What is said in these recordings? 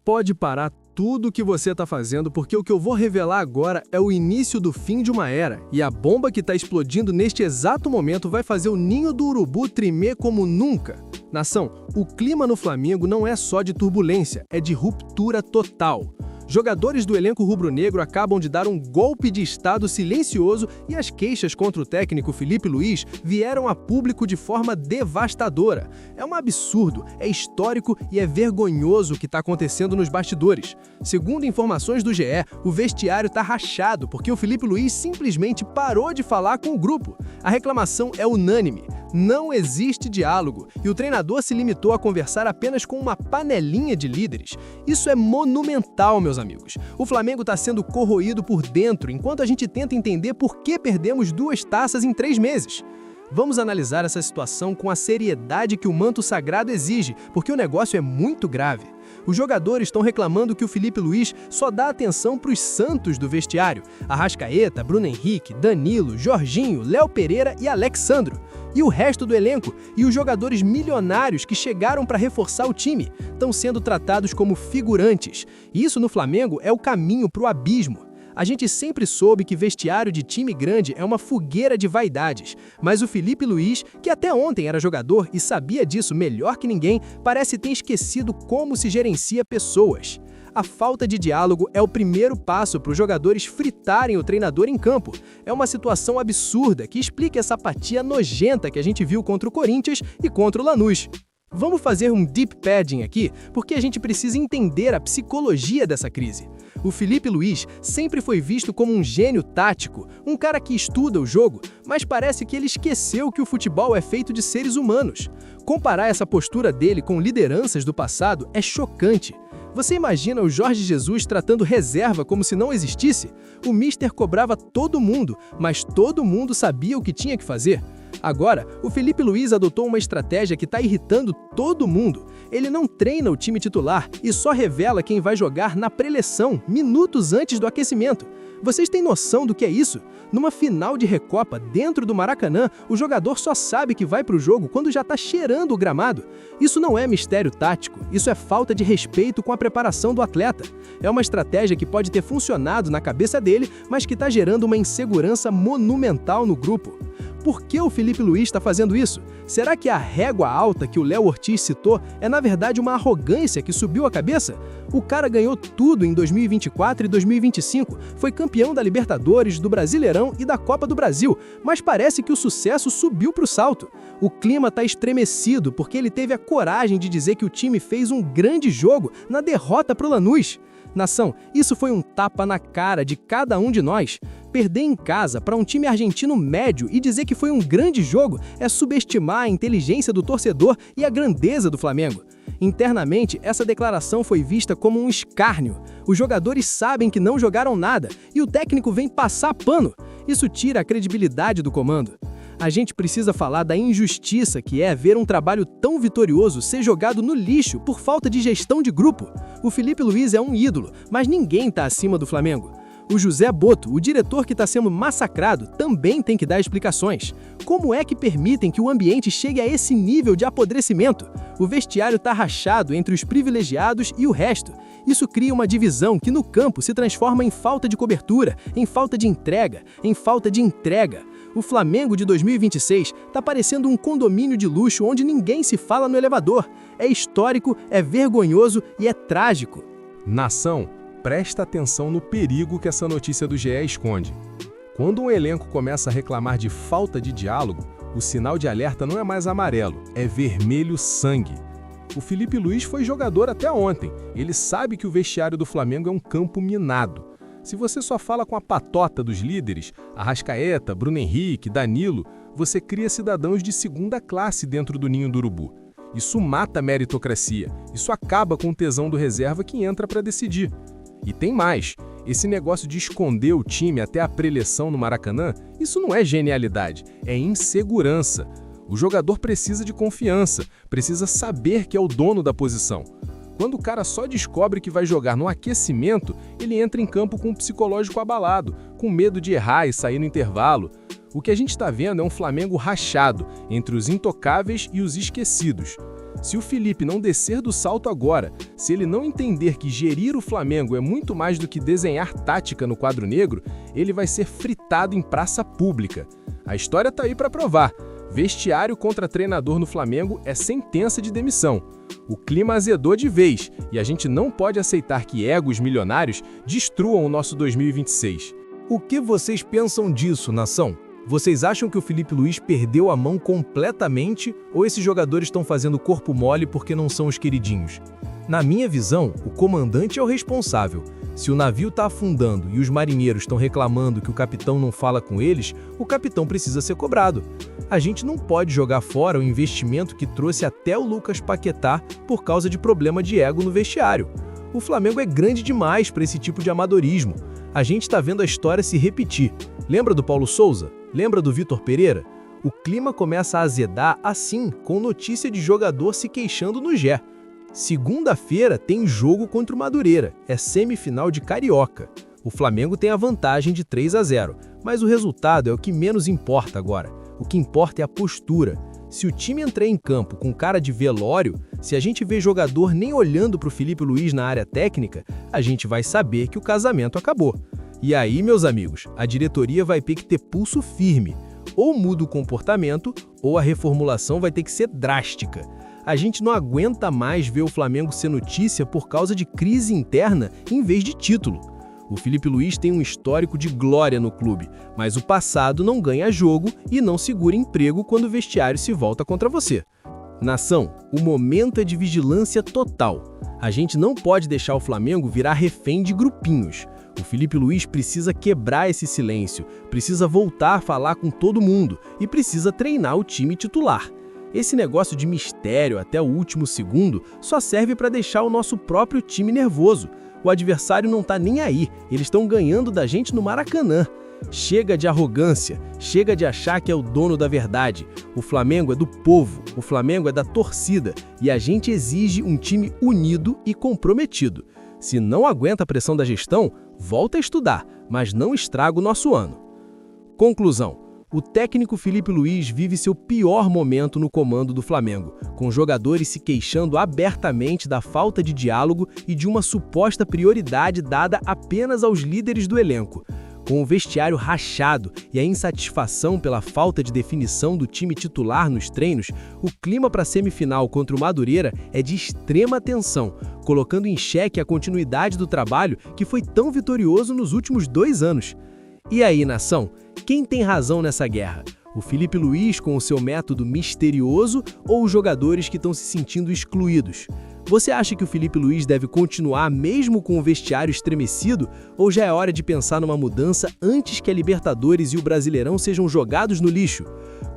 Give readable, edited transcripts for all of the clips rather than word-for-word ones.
Pode parar tudo o que você está fazendo, porque o que eu vou revelar agora é o início do fim de uma era. E a bomba que está explodindo neste exato momento vai fazer o ninho do urubu tremer como nunca. Nação, o clima no Flamengo não é só de turbulência, é de ruptura total. Jogadores do elenco rubro-negro acabam de dar um golpe de estado silencioso e as queixas contra o técnico Felipe Luiz vieram a público de forma devastadora. É um absurdo, é histórico e é vergonhoso o que está acontecendo nos bastidores. Segundo informações do GE, o vestiário está rachado porque o Felipe Luiz simplesmente parou de falar com o grupo. A reclamação é unânime. Não existe diálogo e o treinador se limitou a conversar apenas com uma panelinha de líderes. Isso é monumental, meus amigos. O Flamengo está sendo corroído por dentro enquanto a gente tenta entender por que perdemos 2 taças em 3 meses. Vamos analisar essa situação com a seriedade que o manto sagrado exige, porque o negócio é muito grave. Os jogadores estão reclamando que o Felipe Luiz só dá atenção para os santos do vestiário: Arrascaeta, Bruno Henrique, Danilo, Jorginho, Léo Pereira e Alexandro. E o resto do elenco e os jogadores milionários que chegaram para reforçar o time estão sendo tratados como figurantes. E isso no Flamengo é o caminho para o abismo. A gente sempre soube que vestiário de time grande é uma fogueira de vaidades, mas o Felipe Luiz, que até ontem era jogador e sabia disso melhor que ninguém, parece ter esquecido como se gerencia pessoas. A falta de diálogo é o primeiro passo para os jogadores fritarem o treinador em campo. É uma situação absurda que explica essa apatia nojenta que a gente viu contra o Corinthians e contra o Lanús. Vamos fazer um deep padding aqui, porque a gente precisa entender a psicologia dessa crise. O Felipe Luiz sempre foi visto como um gênio tático, um cara que estuda o jogo, mas parece que ele esqueceu que o futebol é feito de seres humanos. Comparar essa postura dele com lideranças do passado é chocante. Você imagina o Jorge Jesus tratando reserva como se não existisse? O Mister cobrava todo mundo, mas todo mundo sabia o que tinha que fazer. Agora, o Felipe Luiz adotou uma estratégia que está irritando todo mundo. Ele não treina o time titular e só revela quem vai jogar na preleção, minutos antes do aquecimento. Vocês têm noção do que é isso? Numa final de Recopa, dentro do Maracanã, o jogador só sabe que vai para o jogo quando já está cheirando o gramado. Isso não é mistério tático, isso é falta de respeito com a preparação do atleta. É uma estratégia que pode ter funcionado na cabeça dele, mas que está gerando uma insegurança monumental no grupo. Por que o Felipe Luiz está fazendo isso? Será que a régua alta que o Léo Ortiz citou é na verdade uma arrogância que subiu a cabeça? O cara ganhou tudo em 2024 e 2025, foi campeão da Libertadores, do Brasileirão e da Copa do Brasil, mas parece que o sucesso subiu para o salto. O clima está estremecido porque ele teve a coragem de dizer que o time fez um grande jogo na derrota para o Lanús. Nação, isso foi um tapa na cara de cada um de nós. Perder em casa para um time argentino médio e dizer que foi um grande jogo é subestimar a inteligência do torcedor e a grandeza do Flamengo. Internamente, essa declaração foi vista como um escárnio. Os jogadores sabem que não jogaram nada e o técnico vem passar pano. Isso tira a credibilidade do comando. A gente precisa falar da injustiça que é ver um trabalho tão vitorioso ser jogado no lixo por falta de gestão de grupo. O Felipe Luiz é um ídolo, mas ninguém está acima do Flamengo. O José Boto, o diretor que está sendo massacrado, também tem que dar explicações. Como é que permitem que o ambiente chegue a esse nível de apodrecimento? O vestiário está rachado entre os privilegiados e o resto. Isso cria uma divisão que no campo se transforma em falta de cobertura, em falta de entrega, em falta de entrega. O Flamengo de 2026 está parecendo um condomínio de luxo onde ninguém se fala no elevador. É histórico, é vergonhoso e é trágico. Nação, presta atenção no perigo que essa notícia do GE esconde. Quando um elenco começa a reclamar de falta de diálogo, o sinal de alerta não é mais amarelo, é vermelho sangue. O Felipe Luiz foi jogador até ontem. Ele sabe que o vestiário do Flamengo é um campo minado. Se você só fala com a patota dos líderes, Arrascaeta, Bruno Henrique, Danilo, você cria cidadãos de segunda classe dentro do ninho do urubu. Isso mata a meritocracia, isso acaba com o tesão do reserva que entra para decidir. E tem mais, esse negócio de esconder o time até a preleção no Maracanã, isso não é genialidade, é insegurança. O jogador precisa de confiança, precisa saber que é o dono da posição. Quando o cara só descobre que vai jogar no aquecimento, ele entra em campo com o psicológico abalado, com medo de errar e sair no intervalo. O que a gente está vendo é um Flamengo rachado entre os intocáveis e os esquecidos. Se o Felipe não descer do salto agora, se ele não entender que gerir o Flamengo é muito mais do que desenhar tática no quadro negro, ele vai ser fritado em praça pública. A história tá aí para provar. Vestiário contra treinador no Flamengo é sentença de demissão. O clima azedou de vez e a gente não pode aceitar que egos milionários destruam o nosso 2026. O que vocês pensam disso, nação? Vocês acham que o Felipe Luiz perdeu a mão completamente ou esses jogadores estão fazendo corpo mole porque não são os queridinhos? Na minha visão, o comandante é o responsável. Se o navio está afundando e os marinheiros estão reclamando que o capitão não fala com eles, o capitão precisa ser cobrado. A gente não pode jogar fora o investimento que trouxe até o Lucas Paquetá por causa de problema de ego no vestiário. O Flamengo é grande demais para esse tipo de amadorismo. A gente está vendo a história se repetir. Lembra do Paulo Souza? Lembra do Vitor Pereira? O clima começa a azedar assim, com notícia de jogador se queixando no GE. Segunda-feira tem jogo contra o Madureira, é semifinal de Carioca. O Flamengo tem a vantagem de 3-0, mas o resultado é o que menos importa agora. O que importa é a postura. Se o time entrar em campo com cara de velório, se a gente vê jogador nem olhando para o Felipe Luiz na área técnica, a gente vai saber que o casamento acabou. E aí, meus amigos, a diretoria vai ter que ter pulso firme. Ou muda o comportamento, ou a reformulação vai ter que ser drástica. A gente não aguenta mais ver o Flamengo ser notícia por causa de crise interna em vez de título. O Felipe Luiz tem um histórico de glória no clube, mas o passado não ganha jogo e não segura emprego quando o vestiário se volta contra você. Nação, o momento é de vigilância total. A gente não pode deixar o Flamengo virar refém de grupinhos. O Felipe Luiz precisa quebrar esse silêncio, precisa voltar a falar com todo mundo e precisa treinar o time titular. Esse negócio de mistério até o último segundo só serve para deixar o nosso próprio time nervoso. O adversário não tá nem aí, eles estão ganhando da gente no Maracanã. Chega de arrogância, chega de achar que é o dono da verdade. O Flamengo é do povo, o Flamengo é da torcida e a gente exige um time unido e comprometido. Se não aguenta a pressão da gestão, volta a estudar, mas não estraga o nosso ano. Conclusão. O técnico Felipe Luiz vive seu pior momento no comando do Flamengo, com jogadores se queixando abertamente da falta de diálogo e de uma suposta prioridade dada apenas aos líderes do elenco. Com o vestiário rachado e a insatisfação pela falta de definição do time titular nos treinos, o clima para a semifinal contra o Madureira é de extrema tensão, colocando em xeque a continuidade do trabalho que foi tão vitorioso nos últimos 2 anos. E aí, nação? Quem tem razão nessa guerra? O Felipe Luiz com o seu método misterioso ou os jogadores que estão se sentindo excluídos? Você acha que o Felipe Luiz deve continuar mesmo com o vestiário estremecido ou já é hora de pensar numa mudança antes que a Libertadores e o Brasileirão sejam jogados no lixo?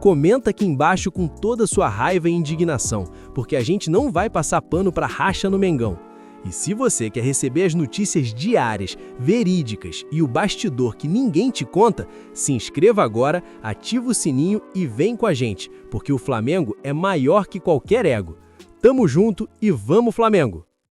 Comenta aqui embaixo com toda a sua raiva e indignação, porque a gente não vai passar pano para racha no Mengão. E se você quer receber as notícias diárias, verídicas e o bastidor que ninguém te conta, se inscreva agora, ativa o sininho e vem com a gente, porque o Flamengo é maior que qualquer ego. Tamo junto e vamos Flamengo!